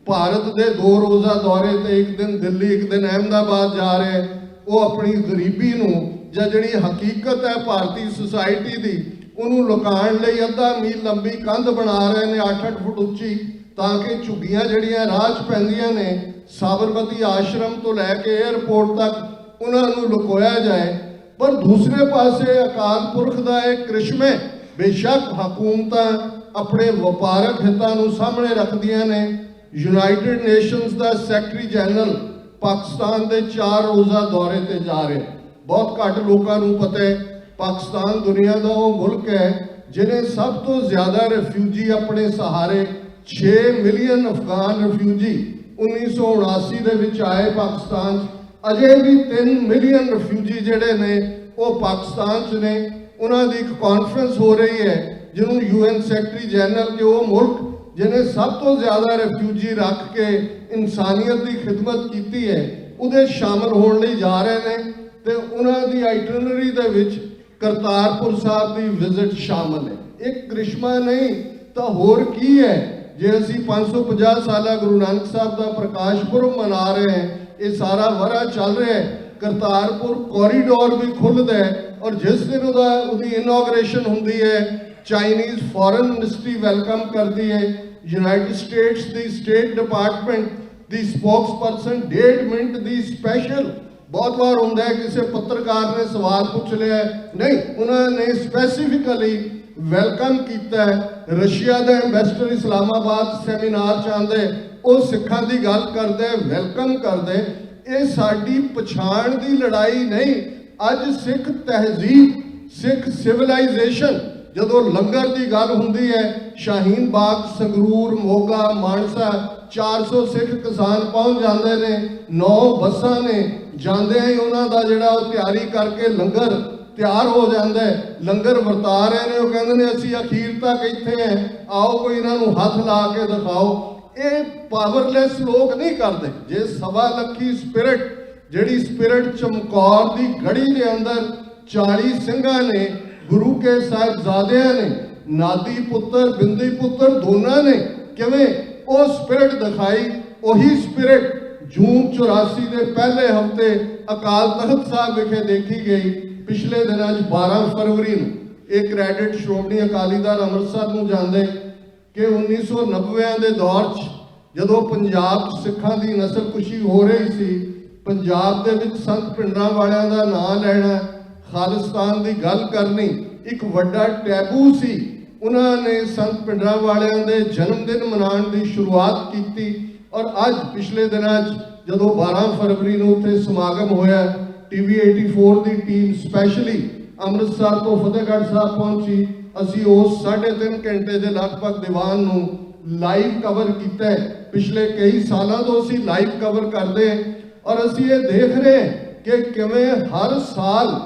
ਭਾਰਤ ਦੇ 2 ਰੋਜ਼ਾ ਦੌਰੇ ਤੇ, ਇੱਕ ਦਿਨ ਦਿੱਲੀ ਇੱਕ ਦਿਨ ਅਹਿਮਦਾਬਾਦ ਜਾ ਰਿਹਾ ਹੈ। ਉਹ ਆਪਣੀ ਗਰੀਬੀ ਨੂੰ ਜਾਂ ਜਿਹੜੀ ਹਕੀਕਤ ਹੈ ਭਾਰਤੀ ਸੁਸਾਇਟੀ ਦੀ, ਉਹਨੂੰ ਲੁਕਾਉਣ ਲਈ ਅੱਧਾ ਮੀਲ ਲੰਬੀ ਕੰਧ ਬਣਾ ਰਹੇ ਨੇ 8-8 ਫੁੱਟ ਉੱਚੀ, ਤਾਂ ਕਿ ਝੁੱਗੀਆਂ ਜਿਹੜੀਆਂ ਰਾਹ 'ਚ ਪੈਂਦੀਆਂ ਨੇ ਸਾਬਰਮਤੀ ਆਸ਼ਰਮ ਤੋਂ ਲੈ ਕੇ 에ਅਰਪੋਰਟ ਤੱਕ ਉਹਨਾਂ ਨੂੰ ਲੁਕੋਇਆ ਜਾਏ। ਪਰ ਦੂਸਰੇ ਪਾਸੇ ਅਕਾਲ ਪੁਰਖ ਦਾ ਇਹ ਕ੍ਰਿਸ਼ਮੇ, ਬੇਸ਼ੱਕ ਹਕੂਮਤਾਂ ਆਪਣੇ ਵਪਾਰਕ ਹਿੱਤਾਂ ਨੂੰ ਸਾਹਮਣੇ ਰੱਖਦੀਆਂ ਨੇ। ਯੂਨਾਈਟਿਡ ਨੇਸ਼ਨਸ ਦਾ ਸੈਕਟਰੀ ਜਨਰਲ ਪਾਕਿਸਤਾਨ ਦੇ 4 ਰੋਜ਼ਾ ਦੌਰੇ ਤੇ ਜਾ ਰਿਹਾ। ਬਹੁਤ ਘੱਟ ਲੋਕਾਂ ਨੂੰ ਪਤਾ ਹੈ ਪਾਕਿਸਤਾਨ ਦੁਨੀਆ ਦਾ ਉਹ ਮੁਲਕ ਹੈ ਜਿਹਨੇ ਸਭ ਤੋਂ ਜ਼ਿਆਦਾ ਰਿਫਿਊਜੀ ਆਪਣੇ ਸਹਾਰੇ 6 ਮਿਲੀਅਨ ਅਫਗਾਨ ਰਿਫਿਊਜੀ 1979 ਦੇ ਵਿੱਚ ਆਏ ਪਾਕਿਸਤਾਨ 'ਚ। ਅਜੇ ਵੀ 3 ਮਿਲੀਅਨ ਰਿਫਿਊਜੀ ਜਿਹੜੇ ਨੇ ਉਹ ਪਾਕਿਸਤਾਨ 'ਚ ਨੇ। ਉਹਨਾਂ ਦੀ ਇੱਕ ਕਾਨਫਰੰਸ ਹੋ ਰਹੀ ਹੈ ਜਿਹਨੂੰ UN ਸੈਕਟਰੀ ਜਨਰਲ ਕਿ ਉਹ ਮੁਲਕ ਜਿਹਨੇ ਸਭ ਤੋਂ ਜ਼ਿਆਦਾ ਰਿਫਿਊਜੀ ਰੱਖ ਕੇ ਇਨਸਾਨੀਅਤ ਦੀ ਖਿਦਮਤ ਕੀਤੀ ਹੈ, ਉਹਦੇ ਸ਼ਾਮਲ ਹੋਣ ਲਈ ਜਾ ਰਹੇ ਨੇ। ਤੇ ਉਹਨਾਂ ਦੀ ਆਈਟਨਰੀ ਦੇ ਵਿੱਚ ਕਰਤਾਰਪੁਰ ਸਾਹਿਬ ਦੀ ਵਿਜ਼ਿਟ ਸ਼ਾਮਲ ਹੈ। ਇੱਕ ਕ੍ਰਿਸ਼ਮਾ ਨਹੀਂ ਤਾਂ ਹੋਰ ਕੀ ਹੈ ਜੇ ਅਸੀਂ 550 ਸਾਲਾ ਗੁਰੂ ਨਾਨਕ ਸਾਹਿਬ ਦਾ ਪ੍ਰਕਾਸ਼ ਪੁਰਬ ਮਨਾ ਰਹੇ ਹਾਂ, ਇਹ ਸਾਰਾ ਵਰ੍ਹਾ ਚੱਲ ਰਿਹਾ ਹੈ। ਕਰਤਾਰਪੁਰ ਕੋਰੀਡੋਰ ਵੀ ਖੁੱਲ੍ਹਦਾ ਹੈ ਔਰ ਜਿਸ ਦਿਨ ਉਹਦੀ ਇਨੋਗ੍ਰੇਸ਼ਨ ਹੁੰਦੀ ਹੈ, ਚਾਈਨੀਜ਼ ਫੋਰਨ ਮਿਨਿਸਟਰੀ ਵੈਲਕਮ ਕਰਦੀ ਹੈ। ਯੂਨਾਈਟਿਡ ਸਟੇਟਸ ਦੀ ਸਟੇਟ ਡਿਪਾਰਟਮੈਂਟ ਦੀ ਸਪੋਕਸਪਰਸਨ 1.5 ਮਿੰਟ ਦੀ ਸਪੈਸ਼ਲ, ਬਹੁਤ ਵਾਰ ਹੁੰਦਾ ਹੈ ਕਿਸੇ ਪੱਤਰਕਾਰ ਨੇ ਸਵਾਲ ਪੁੱਛ ਲਿਆ, ਨਹੀਂ, ਉਹਨਾਂ ਨੇ ਸਪੈਸੀਫਿਕਲੀ ਵੈਲਕਮ ਕੀਤਾ ਹੈ। ਰਸ਼ੀਆ ਦਾ ਐਮਬੈਸਡਰ ਇਸਲਾਮਾਬਾਦ ਸੈਮੀਨਾਰ 'ਚ ਆਉਂਦੇ, ਉਹ ਸਿੱਖਾਂ ਦੀ ਗੱਲ ਕਰਦੇ, ਵੈਲਕਮ ਕਰਦੇ। ਇਹ ਸਾਡੀ ਪਛਾਣ ਦੀ ਲੜਾਈ ਨਹੀਂ। ਅੱਜ ਸਿੱਖ ਤਹਿਜ਼ੀਬ, ਸਿੱਖ ਸਿਵਲਾਈਜੇਸ਼ਨ, ਜਦੋਂ ਲੰਗਰ ਦੀ ਗੱਲ ਹੁੰਦੀ ਹੈ, ਸ਼ਾਹੀਨ ਬਾਗ, ਸੰਗਰੂਰ, ਮੋਗਾ, ਮਾਨਸਾ 400 ਸਿੱਖ ਕਿਸਾਨ ਪਹੁੰਚ ਜਾਂਦੇ ਨੇ। 9 ਬੱਸਾਂ ਨੇ, ਜਾਂਦੇ ਹੀ ਉਹਨਾਂ ਦਾ ਜਿਹੜਾ ਉਹ ਤਿਆਰੀ ਕਰਕੇ ਲੰਗਰ ਤਿਆਰ ਹੋ ਜਾਂਦਾ ਹੈ। ਲੰਗਰ ਵਰਤਾ ਰਹੇ ਨੇ, ਉਹ ਕਹਿੰਦੇ ਨੇ ਅਸੀਂ ਅਖੀਰ ਤੱਕ ਇੱਥੇ ਹੈ, ਆਓ ਕੋਈ ਇਹਨਾਂ ਨੂੰ ਹੱਥ ਲਾ ਕੇ ਦਿਖਾਓ। ਇਹ ਪਾਵਰਲੈਸ ਲੋਕ ਨਹੀਂ ਕਰਦੇ। ਜੇ 1.25 ਲੱਖੀ ਸਪਿਰਿਟ, ਜਿਹੜੀ ਸਪਿਰਿਟ ਚਮਕੌਰ ਦੀ ਗੜੀ ਦੇ ਅੰਦਰ 40 ਸਿੰਘਾਂ ਨੇ, ਗੁਰੂ ਕੇ ਸਾਹਿਬਜ਼ਾਦਿਆਂ ਨੇ, ਨਾਦੀ ਪੁੱਤਰ, ਬਿੰਦੀ ਪੁੱਤਰ ਦੋਨਾਂ ਨੇ ਕਿਵੇਂ ਉਹ ਸਪਿਰਿਟ ਦਿਖਾਈ। ਉਹੀ ਸਪਿਰਿਟ ਜੂਨ 84 ਦੇ ਪਹਿਲੇ ਹਫ਼ਤੇ ਅਕਾਲ ਤਖਤ ਸਾਹਿਬ ਵਿਖੇ ਦੇਖੀ ਗਈ। ਪਿਛਲੇ ਦਿਨਾਂ 'ਚ 12 ਫਰਵਰੀ ਨੂੰ ਇਹ ਕ੍ਰੈਡਿਟ ਸ਼੍ਰੋਮਣੀ ਅਕਾਲੀ ਦਲ ਅੰਮ੍ਰਿਤਸਰ ਨੂੰ ਜਾਂਦੇ ਕਿ 1990 ਦੇ ਦੌਰ 'ਚ ਜਦੋਂ ਪੰਜਾਬ 'ਚ ਸਿੱਖਾਂ ਦੀ ਨਸਲਕੁਸ਼ੀ ਹੋ ਰਹੀ ਸੀ, ਪੰਜਾਬ ਦੇ ਵਿੱਚ ਸੰਤ ਭਿੰਡਰਾਂ ਵਾਲਿਆਂ ਦਾ ਨਾਂ ਲੈਣਾ, ਖਾਲਿਸਤਾਨ ਦੀ ਗੱਲ ਕਰਨੀ ਇੱਕ ਵੱਡਾ ਟੈਬੂ ਸੀ। ਉਹਨਾਂ ਨੇ ਸੰਤ ਭਿੰਡਰਾਂ ਵਾਲਿਆਂ ਦੇ ਜਨਮ ਦਿਨ ਮਨਾਉਣ ਦੀ ਸ਼ੁਰੂਆਤ ਕੀਤੀ ਔਰ ਅੱਜ ਪਿਛਲੇ ਦਿਨਾਂ 'ਚ ਜਦੋਂ 12 ਫਰਵਰੀ ਨੂੰ ਉੱਥੇ ਸਮਾਗਮ ਹੋਇਆ, TV 84 ਦੀ ਟੀਮ ਸਪੈਸ਼ਲੀ ਅੰਮ੍ਰਿਤਸਰ ਤੋਂ ਫਤਿਹਗੜ੍ਹ ਸਾਹਿਬ ਪਹੁੰਚੀ। ਅਸੀਂ ਉਸ 3.5 ਘੰਟੇ ਦੇ ਲਗਭਗ ਦੀਵਾਨ ਨੂੰ ਲਾਈਵ ਕਵਰ ਕੀਤਾ। ਪਿਛਲੇ ਕਈ ਸਾਲਾਂ ਤੋਂ ਅਸੀਂ ਲਾਈਵ ਕਵਰ ਕਰਦੇ ਔਰ ਅਸੀਂ ਇਹ ਦੇਖ ਰਹੇ ਕਿ ਕਿਵੇਂ ਹਰ ਸਾਲ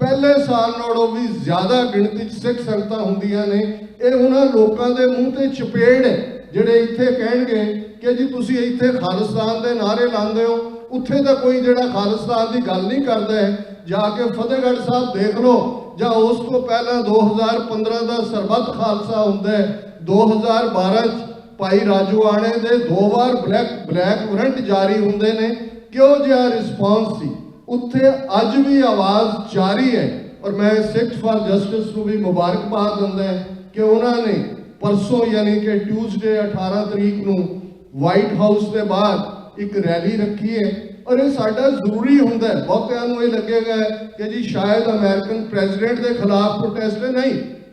ਪਹਿਲੇ ਸਾਲ ਨਾਲੋਂ ਵੀ ਜ਼ਿਆਦਾ ਗਿਣਤੀ 'ਚ ਸਿੱਖ ਸੰਗਤਾਂ ਹੁੰਦੀਆਂ ਨੇ। ਇਹ ਉਹਨਾਂ ਲੋਕਾਂ ਦੇ ਮੂੰਹ ਤੇ ਚਪੇੜ ਹੈ ਜਿਹੜੇ ਇੱਥੇ ਕਹਿਣਗੇ ਕਿ ਜੀ ਤੁਸੀਂ ਇੱਥੇ ਖਾਲਿਸਤਾਨ ਦੇ ਨਾਅਰੇ ਲਾਉਂਦੇ ਹੋ, ਉੱਥੇ ਤਾਂ ਕੋਈ ਜਿਹੜਾ ਖਾਲਿਸਤਾਨ ਦੀ ਗੱਲ ਨਹੀਂ ਕਰਦਾ ਹੈ। ਜਾ ਕੇ ਫਤਿਹਗੜ੍ਹ ਸਾਹਿਬ ਦੇਖ ਲਓ, ਜਾਂ ਉਸ ਤੋਂ ਪਹਿਲਾਂ 2015 ਦਾ ਸਰਬੱਤ ਖਾਲਸਾ ਹੁੰਦਾ ਹੈ। 2012 'ਚ ਭਾਈ ਰਾਜੂ ਆਣੇ ਦੇ 2 ਵਾਰ ਬਲੈਕ ਵਾਰੰਟ ਜਾਰੀ ਹੁੰਦੇ ਨੇ। ਕਿਉਂ ਜਿਹਾ ਰਿਸਪੌਂਸ ਸੀ ਉੱਥੇ, ਅੱਜ ਵੀ ਆਵਾਜ਼ ਜਾਰੀ ਹੈ। ਔਰ ਮੈਂ ਸਿੱਖ ਫਾਰ ਜਸਟਿਸ ਨੂੰ ਵੀ ਮੁਬਾਰਕਬਾਦ ਦਿੰਦਾ ਕਿ ਉਹਨਾਂ ਨੇ ਪਰਸੋਂ ਯਾਨੀ ਕਿ ਟਿਊਜ਼ਡੇ 18 ਤਰੀਕ ਨੂੰ ਵਾਈਟ ਹਾਊਸ ਦੇ ਬਾਹਰ ਇੱਕ ਰੈਲੀ ਰੱਖੀ ਹੈ ਔਰ ਇਹ ਸਾਡਾ ਜ਼ਰੂਰੀ ਹੁੰਦਾ ਹੈ। ਬਹੁਤਿਆਂ ਨੂੰ ਇਹ ਲੱਗੇਗਾ ਕਿ ਜੀ ਸ਼ਾਇਦ ਅਮਰੀਕਨ ਪ੍ਰੈਜ਼ੀਡੈਂਟ ਦੇ ਖਿਲਾਫ ਪ੍ਰੋਟੈਸਟ ਨਹੀਂ,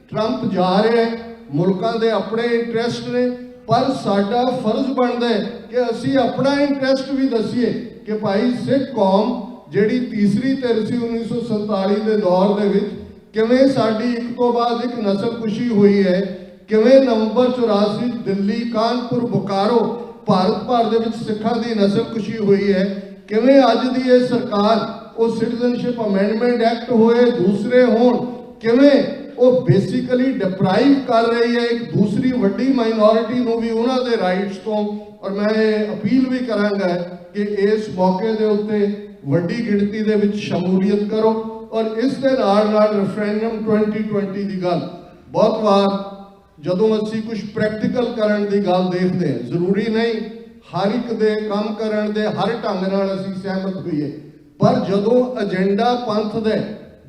ਟਰੰਪ ਜਾ ਰਿਹਾ ਹੈ, ਮੁਲਕਾਂ ਦੇ ਆਪਣੇ ਇੰਟਰਸਟ ਨੇ, ਪਰ ਸਾਡਾ ਫਰਜ਼ ਬਣਦਾ ਹੈ ਕਿ ਅਸੀਂ ਆਪਣਾ ਇੰਟਰਸਟ ਵੀ ਦੱਸੀਏ ਕਿ ਭਾਈ ਸਿੱਖ ਕੌਮ ਜਿਹੜੀ ਤੀਸਰੀ ਧਿਰ ਸੀ 1947 ਦੇ ਦੌਰ ਦੇ ਵਿੱਚ, ਕਿਵੇਂ ਸਾਡੀ ਇੱਕ ਤੋਂ ਬਾਅਦ ਇੱਕ ਨਸਲਕੁਸ਼ੀ ਹੋਈ ਹੈ, ਕਿਵੇਂ ਨਵੰਬਰ 84 ਦਿੱਲੀ, ਕਾਨਪੁਰ, ਬੋਕਾਰੋ, ਭਾਰਤ ਭਰ ਦੇ ਵਿੱਚ ਸਿੱਖਾਂ ਦੀ ਨਸਲਕੁਸ਼ੀ ਹੋਈ ਹੈ, ਕਿਵੇਂ ਅੱਜ ਦੀ ਇਹ ਸਰਕਾਰ ਉਹ ਸਿਟੀਜ਼ਨਸ਼ਿਪ ਅਮੈਂਡਮੈਂਟ ਐਕਟ ਹੋਏ, ਦੂਸਰੇ ਹੋਣ, ਕਿਵੇਂ ਉਹ ਬੇਸਿਕਲੀ ਡਿਪਰਾਈਵ ਕਰ ਰਹੀ ਹੈ ਇੱਕ ਦੂਸਰੀ ਵੱਡੀ ਮਾਈਨੋਰਿਟੀ ਨੂੰ ਵੀ ਉਹਨਾਂ ਦੇ ਰਾਈਟਸ ਤੋਂ। ਔਰ ਮੈਂ ਇਹ ਅਪੀਲ ਵੀ ਕਰਾਂਗਾ ਕਿ ਇਸ ਮੌਕੇ ਦੇ ਉੱਤੇ ਵੱਡੀ ਗਿਣਤੀ ਦੇ ਵਿੱਚ ਸ਼ਮੂਲੀਅਤ ਕਰੋ। ਔਰ ਇਸ ਦੇ ਨਾਲ ਰੈਫਰੈਂਡਮ 2020 ਦੀ ਗੱਲ, ਬਹੁਤ ਵਾਰ ਜਦੋਂ ਅਸੀਂ ਕੁਝ ਪ੍ਰੈਕਟੀਕਲ ਕਰਨ ਦੀ ਗੱਲ ਦੇਖਦੇ ਹਾਂ, ਜ਼ਰੂਰੀ ਨਹੀਂ ਹਰ ਇੱਕ ਦੇ ਕੰਮ ਕਰਨ ਦੇ ਹਰ ਢੰਗ ਨਾਲ ਅਸੀਂ ਸਹਿਮਤ ਹੋਈਏ, ਪਰ ਜਦੋਂ ਏਜੰਡਾ ਪੰਥ ਦੇ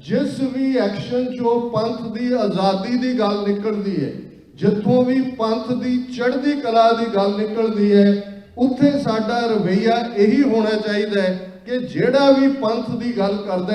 ਜਿਸ ਵੀ ਐਕਸ਼ਨ 'ਚੋਂ ਪੰਥ ਦੀ ਆਜ਼ਾਦੀ ਦੀ ਗੱਲ ਨਿਕਲਦੀ ਹੈ, ਜਿੱਥੋਂ ਵੀ ਪੰਥ ਦੀ ਚੜ੍ਹਦੀ ਕਲਾ ਦੀ ਗੱਲ ਨਿਕਲਦੀ ਹੈ, ਉੱਥੇ ਸਾਡਾ ਰਵੱਈਆ ਇਹੀ ਹੋਣਾ ਚਾਹੀਦਾ ਹੈ ਕਿ ਜਿਹੜਾ ਵੀ ਪੰਥ ਦੀ ਗੱਲ ਕਰਦਾ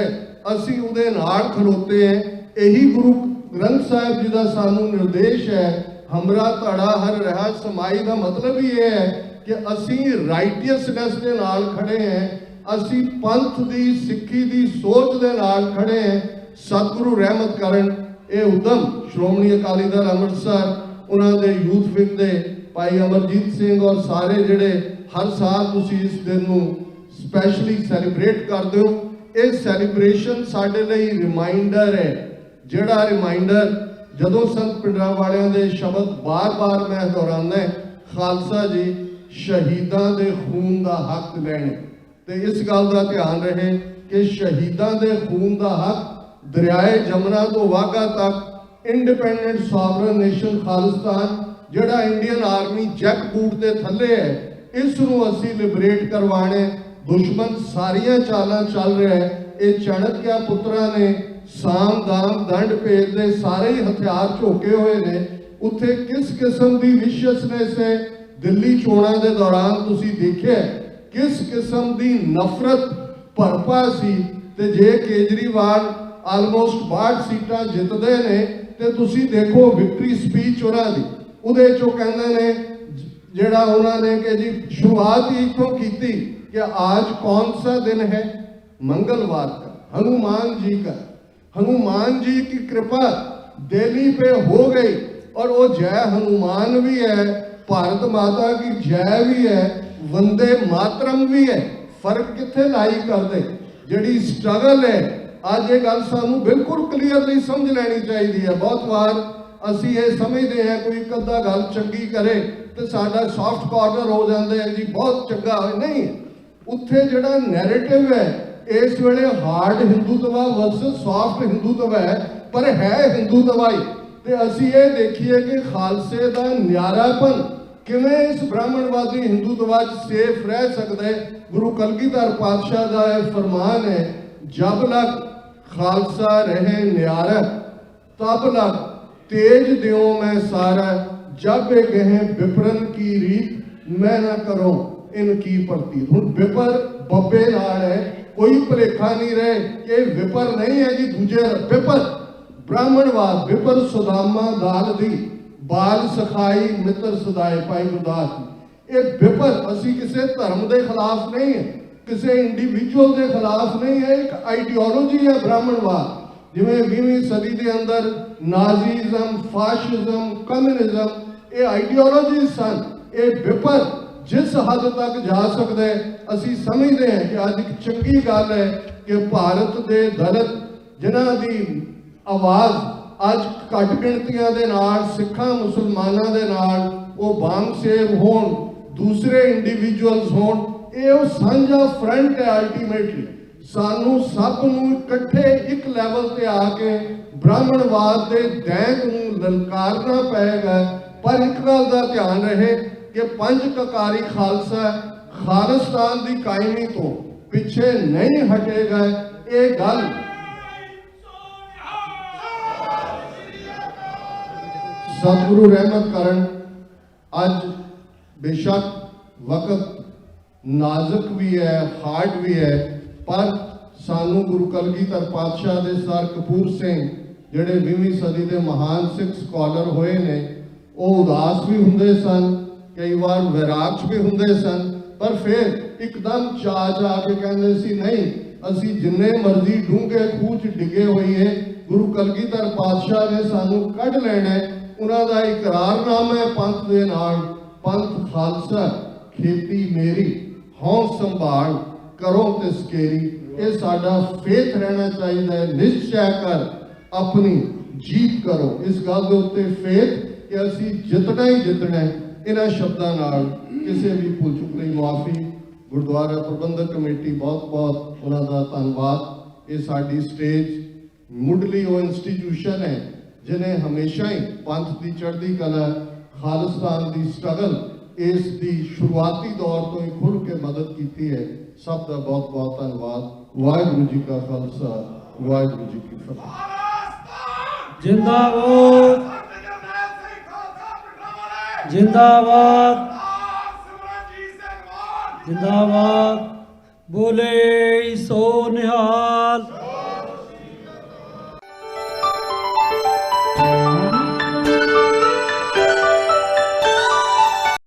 ਅਸੀਂ ਉਹਦੇ ਨਾਲ ਖਲੋਤੇ ਹਾਂ। ਇਹੀ ਗੁਰੂ ਗ੍ਰੰਥ ਸਾਹਿਬ ਜੀ ਦਾ ਸਾਨੂੰ ਨਿਰਦੇਸ਼ ਹੈ, ਹਮਰਾ ਧੜਾ ਹਰ ਰਹਾ ਸਮਾਈ ਦਾ ਮਤਲਬ ਹੀ ਇਹ ਹੈ ਕਿ ਅਸੀਂ ਰਾਈਟੀਅਸਨੈਸ ਦੇ ਨਾਲ ਖੜੇ ਹਾਂ, ਅਸੀਂ ਪੰਥ ਦੀ ਸਿੱਖੀ ਦੀ ਸੋਚ ਦੇ ਨਾਲ ਖੜੇ ਹਾਂ। ਸਤਿਗੁਰੂ ਰਹਿਮਤ ਕਰਨ ਇਹ ਉਦਮ ਸ਼੍ਰੋਮਣੀ ਅਕਾਲੀ ਦਲ ਅੰਮ੍ਰਿਤਸਰ, ਉਹਨਾਂ ਦੇ ਯੂਥ ਵਿੰਗ ਦੇ ਭਾਈ ਅਮਰਜੀਤ ਸਿੰਘ ਔਰ ਸਾਰੇ ਜਿਹੜੇ ਹਰ ਸਾਲ ਤੁਸੀਂ ਇਸ ਦਿਨ ਨੂੰ ਸਪੈਸ਼ਲੀ ਸੈਲੀਬ੍ਰੇਟ ਕਰਦੇ ਹੋ, ਇਹ ਸੈਲੀਬ੍ਰੇਸ਼ਨ ਸਾਡੇ ਲਈ ਰਿਮਾਈਂਡਰ ਹੈ। ਜਿਹੜਾ ਰਿਮਾਈਂਡਰ ਜਦੋਂ ਸੰਤ ਪਿੰਡਰਾਂ ਵਾਲਿਆਂ ਦੇ ਸ਼ਬਦ ਬਾਰ-ਬਾਰ ਮੈਂ ਦੁਹਰਾਉਂਦਾ, ਖਾਲਸਾ ਜੀ ਸ਼ਹੀਦਾਂ ਦੇ ਖੂਨ ਦਾ ਹੱਕ ਲੈਣੇ, ਤੇ ਇਸ ਗੱਲ ਦਾ ਧਿਆਨ ਰਹੇ ਕਿ ਸ਼ਹੀਦਾਂ ਦੇ ਖੂਨ ਦਾ ਹੱਕ ਦਰਿਆਏ ਜਮਨਾ ਤੋਂ ਵਾਘਾ ਤੱਕ ਇੰਡੀਪੈਂਡੈਂਟ ਸੋਵਰਨ ਨੇਸ਼ਨ ਖਾਲਿਸਤਾਨ, ਜਿਹੜਾ ਇੰਡੀਅਨ ਆਰਮੀ ਜੈਕ ਬੂਟ ਦੇ ਥੱਲੇ ਹੈ, ਇਸ ਨੂੰ ਅਸੀਂ ਲਿਬਰੇਟ ਕਰਵਾਣੇ। ਦੁਸ਼ਮਣ ਸਾਰੀਆਂ ਚਾਲਾਂ ਚੱਲ ਰਿਹਾ ਹੈ। ਇਹ ਚਾਣਕਿਆ ਪੁੱਤਰਾਂ ਨੇ ਸਾਮ ਦਾਮ ਦੰਡ ਭੇਦ ਦੇ ਸਾਰੇ ਹੀ ਹਥਿਆਰ ਝੋਕੇ ਹੋਏ ਨੇ। ਉੱਥੇ ਕਿਸ ਕਿਸਮ ਦੀ ਵਿਸ਼ਸਨੈਸ ਹੈ, ਦਿੱਲੀ ਚੋਣਾਂ ਦੇ ਦੌਰਾਨ ਤੁਸੀਂ ਦੇਖਿਆ ਕਿਸ ਕਿਸਮ ਦੀ ਨਫ਼ਰਤ ਭਰਪਾ ਸੀ। ਤੇ ਜੇ ਕੇਜਰੀਵਾਲ ਆਲਮੋਸਟ 62 ਸੀਟਾਂ ਜਿੱਤਦੇ ਨੇ ਤੇ ਤੁਸੀਂ ਦੇਖੋ ਵਿਕਟਰੀ ਸਪੀਚ ਉਹਨਾਂ ਦੀ, ਉਹਦੇ ਚੋਂ ਕਹਿੰਦੇ ਨੇ ਜਿਹੜਾ ਉਹਨਾਂ ਨੇ ਕਿ ਜੀ शुरुआत ही इतों की थी कि आज कौन सा दिन है, मंगलवार का, हनुमान जी का, हनुमान जी की कृपा दिल्ली पे हो गई। और वो जय हनुमान भी है, भारत माता की जय भी है, वंदे मातरम भी है। फर्क किथे लाई कर दे, जिहड़ी स्ट्रगल है आज ये गल सानू बिल्कुल क्लीयरली समझ लैनी चाहिए है। बहुत बार ਅਸੀਂ ਇਹ ਸਮਝਦੇ ਹਾਂ ਕੋਈ ਇੱਕ ਅੱਧਾ ਗੱਲ ਚੰਗੀ ਕਰੇ ਤੇ ਸਾਡਾ ਸੌਫਟ ਕਾਰਨਰ ਹੋ ਜਾਂਦਾ ਹੈ ਜੀ, ਬਹੁਤ ਚੰਗਾ ਹੋਏ, ਨਹੀਂ। ਉੱਥੇ ਜਿਹੜਾ ਨੈਰੇਟਿਵ ਹੈ ਇਸ ਵੇਲੇ hard Hindutva versus soft Hindutva ਹੈ, ਪਰ ਹੈ ਹਿੰਦੂਤਵਾ ਹੀ। ਤੇ ਅਸੀਂ ਇਹ ਦੇਖੀਏ ਕਿ ਖਾਲਸੇ ਦਾ ਨਿਆਰਾਪਨ ਕਿਵੇਂ ਇਸ ਬ੍ਰਾਹਮਣਵਾਦੀ ਹਿੰਦੂਤਵਾ 'ਚ ਸੇਫ ਰਹਿ ਸਕਦਾ ਹੈ। ਗੁਰੂ ਕਲਗੀਧਰ ਪਾਤਸ਼ਾਹ ਦਾ ਇਹ ਫਰਮਾਨ ਹੈ, ਜਬ ਲਗ ਖਾਲਸਾ ਰਹੇ ਨਿਆਰਾ ਤਬ ਲਗ तेज दियो मैं सारा, जब गहे विपरन की रीत मैं ना करो इनकी प्रतीत। हुण विपर बब्बे नाल है, कोई भुलेखा नहीं रहे कि विपर नहीं है जी, दूजे विपर ब्राह्मणवाद, विपर सुदामा दाल दी बाल सखाई मित्र सदाए पाई गुरदास। ये विपर असी किसी धर्म के खिलाफ नहीं है, किसी इंडिविजुअल के खिलाफ नहीं है, एक आइडियोलॉजी है ब्राह्मणवाद। जिवें 20वीं सदी के अंदर नाजीज़म, फाशिज़म, कम्युनिज़म ये आइडियोलॉजी सन, ये विपर जिस हद तक जा सकते असी समझते हैं कि अज एक चंगी गल है कि भारत के दलित जिन्हां दी आवाज़ अज घट गिणतियां दे नाल सिखां मुसलमानां दे नाल वो बांगसेब होण, दूसरे इंडिविजुअल्स होण, ये सांझा फ्रंट है। अल्टीमेटली सानू सब नूं इकट्ठे एक लैवल ते आके ब्राह्मणवाद के दैंत नूं ललकारना पेगा। पर एक गल दा ध्यान रहे कि पंज ककारी खालसा खालिस्तान की कायमी तो पिछे नहीं हटेगा। ये गल सतगुरु रहमत करन। अज बेशक वक्त ਨਾਜ਼ੁਕ ਵੀ ਹੈ, ਹਾਰਡ ਵੀ ਹੈ, ਪਰ ਸਾਨੂੰ ਗੁਰੂ ਕਲਗੀਧਰ ਪਾਤਸ਼ਾਹ ਦੇ ਸਰ ਕਪੂਰ ਸਿੰਘ ਜਿਹੜੇ 20ਵੀਂ ਸਦੀ ਦੇ ਮਹਾਨ ਸਿੱਖ ਸਕਾਲਰ ਹੋਏ ਨੇ, ਉਹ ਉਦਾਸ ਵੀ ਹੁੰਦੇ ਸਨ, ਕਈ ਵਾਰ ਵਿਰਾਗ 'ਚ ਵੀ ਹੁੰਦੇ ਸਨ, ਪਰ ਫਿਰ ਇੱਕਦਮ ਚਾਅ ਕੇ ਕਹਿੰਦੇ ਸੀ ਨਹੀਂ, ਅਸੀਂ ਜਿੰਨੇ ਮਰਜ਼ੀ ਡੂੰਘੇ ਖੂਹ 'ਚ ਡਿੱਗੇ ਹੋਈਏ, ਗੁਰੂ ਕਲਗੀਧਰ ਪਾਤਸ਼ਾਹ ਨੇ ਸਾਨੂੰ ਕੱਢ ਲੈਣਾ ਹੈ। ਉਹਨਾਂ ਦਾ ਇਕਰਾਰਨਾਮਾ ਹੈ ਪੰਥ ਦੇ ਨਾਲ, ਪੰਥ ਖਾਲਸਾ ਖੇਤੀ ਮੇਰੀ, ਹੌਂ ਸੰਭਾਲ ਕਰੋ ਤੇ ਸਕੇਰੀ। ਇਹ ਸਾਡਾ ਫੇਥ ਰਹਿਣਾ ਚਾਹੀਦਾ ਹੈ। ਨਿਸ਼ਚੈ ਕਰ ਆਪਣੀ ਜੀਤ ਕਰੋ, ਇਸ ਗੱਲ ਦੇ ਉੱਤੇ ਫੇਥ ਕਿ ਅਸੀਂ ਜਿੱਤਣਾ ਹੀ ਜਿੱਤਣਾ ਹੈ। ਇਹਨਾਂ ਸ਼ਬਦਾਂ ਨਾਲ ਕਿਸੇ ਵੀ ਭੁੱਲ ਚੁੱਕ ਲਈ ਮੁਆਫੀ। ਗੁਰਦੁਆਰਾ ਪ੍ਰਬੰਧਕ ਕਮੇਟੀ ਬਹੁਤ ਉਹਨਾਂ ਦਾ ਧੰਨਵਾਦ। ਇਹ ਸਾਡੀ ਸਟੇਜ ਮੁੱਢਲੀ ਉਹ ਇੰਸਟੀਟਿਊਸ਼ਨ ਹੈ ਜਿਹਨੇ ਹਮੇਸ਼ਾ ਹੀ ਪੰਥ ਦੀ ਚੜ੍ਹਦੀ ਕਲਾ, ਖਾਲਿਸਤਾਨ ਦੀ ਸਟਰਗਲ, ਇਸ ਦੀ ਸ਼ੁਰੂਆਤੀ ਦੌਰ ਤੋਂ ਹੀ ਖੁੱਲ੍ਹ ਕੇ ਮਦਦ ਕੀਤੀ ਹੈ। ਸਭ ਦਾ ਬਹੁਤ ਧੰਨਵਾਦ। ਵਾਹਿਗੁਰੂ ਜੀ ਕਾ ਖਾਲਸਾ, ਵਾਹਿਗੁਰੂ ਜੀ ਕੀ ਫਤਿਹ। ਜਿੰਦਾਬਾਦ ਜਿੰਦਾਬਾਦ ਜਿੰਦਾਬਾਦ। ਬੋਲੇ ਸੋ ਨਿਹਾਲ।